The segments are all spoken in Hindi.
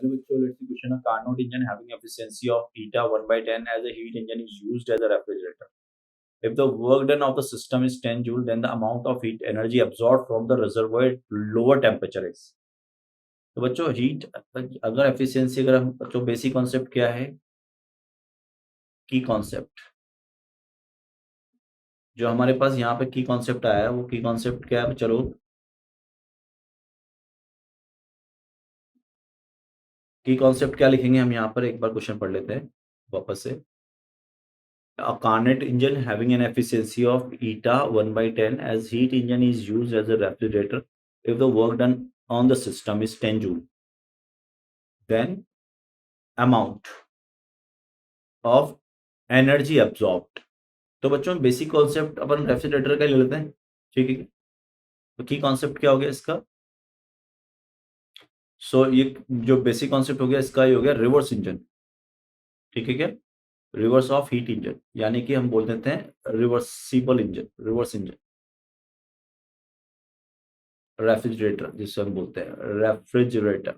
Hello, so let's see question. A Carnot engine having efficiency of eta 1 by 10 as a heat engine is used as a refrigerator. If the work done of the system is 10 joule, then the amount of heat energy absorbed from the reservoir at lower temperature is. तो बच्चों हीट अगर एफिशिएंसी अगर हम बच्चों बेसिक कॉन्सेप्ट क्या है की कॉन्सेप्ट जो हमारे पास यहाँ पे की कॉन्सेप्ट आया है वो की कॉन्सेप्ट क्या है चलो की कॉन्सेप्ट क्या लिखेंगे हम यहाँ पर एक बार क्वेश्चन पढ़ लेते हैं वापस से A Carnot engine having an efficiency of eta 1 by 10 as heat engine is used as a refrigerator if the work done on the system is 10 joule. Then amount of energy absorbed. तो बच्चों बेसिक कॉन्सेप्ट अपन रेफ्रिजरेटर का ले लेते हैं, ठीक है। तो की कॉन्सेप्ट क्या हो गया इसका? सो ये जो बेसिक कॉन्सेप्ट हो गया इसका ये हो गया रिवर्स इंजन, ठीक है क्या? रिवर्स ऑफ हीट इंजन, यानी कि हम बोल देते हैं reversible engine, reverse engine, refrigerator जिससे हम बोलते हैं रेफ्रिजरेटर,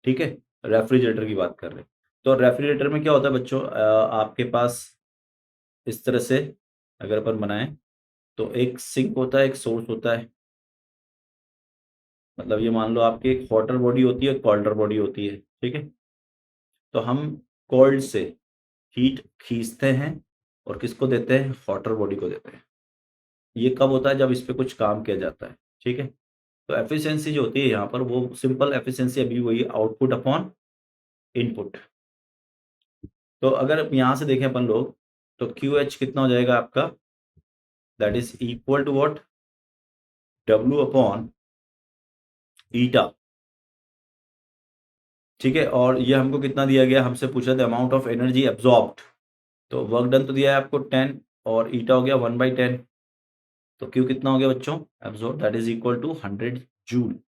ठीक है। रेफ्रिजरेटर की बात कर रहे हैं। तो रेफ्रिजरेटर में क्या होता है बच्चों, आपके पास इस तरह से अगर अपन बनाएं तो एक सिंक होता है, एक सोर्स होता है। मतलब ये मान लो आपकी एक हॉटर बॉडी होती है, कोल्डर बॉडी होती है, ठीक है। तो हम कोल्ड से हीट खींचते हैं और किसको देते हैं? हॉटर बॉडी को देते हैं। ये कब होता है? जब इस पे कुछ काम किया जाता है, ठीक है। तो एफिशिएंसी जो होती है यहाँ पर वो सिंपल एफिशिएंसी अभी वही आउटपुट अपॉन इनपुट। तो अगर यहाँ से देखें अपन लोग तो QH कितना हो जाएगा आपका? That is equal to what? W upon eta, ठीक है। और ये हमको कितना दिया गया? हमसे पूछा था अमाउंट ऑफ एनर्जी एब्जॉर्ब्ड। तो वर्क डन तो दिया है आपको 10 और ईटा हो गया 1 by 10। तो Q कितना हो गया बच्चों? Absorb, that is equal to 100 joule.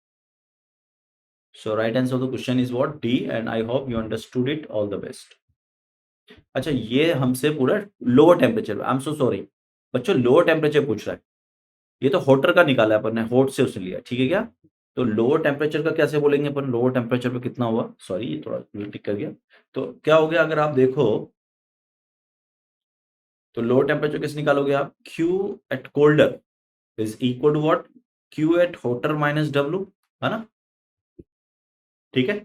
So right answer of the question is what? D, and I hope you understood it. All the best. अच्छा ये हमसे पूरा lower temperature, I am so sorry बच्चों, लोअर टेम्परेचर पूछ रहा है। ये तो हॉटर का निकाला है अपन ने, हॉट से उसने लिया, ठीक है क्या? तो लोअर टेम्परेचर का कैसे बोलेंगे अपन? लोअर टेम्परेचर पे कितना हुआ? सॉरी ये थोड़ा टिक कर गया। तो क्या हो गया अगर आप देखो तो लोअर टेम्परेचर कैसे निकालोगे आप? Q at colder is equal to what? Q at hotter minus W, है ना? ठीक है,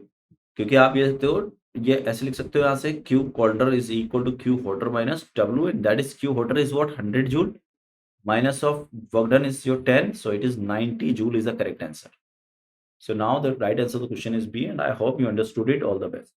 क्योंकि आप ये सकते हो, ये ऐसे लिख सकते हो यहाँ से Q colder is equal to Q hotter minus W, and that is Q hotter is what? 100 joule minus of work done is your 10, so it is 90 joule is the correct answer. So now the right answer to the question is B, and I hope you understood it. All the best.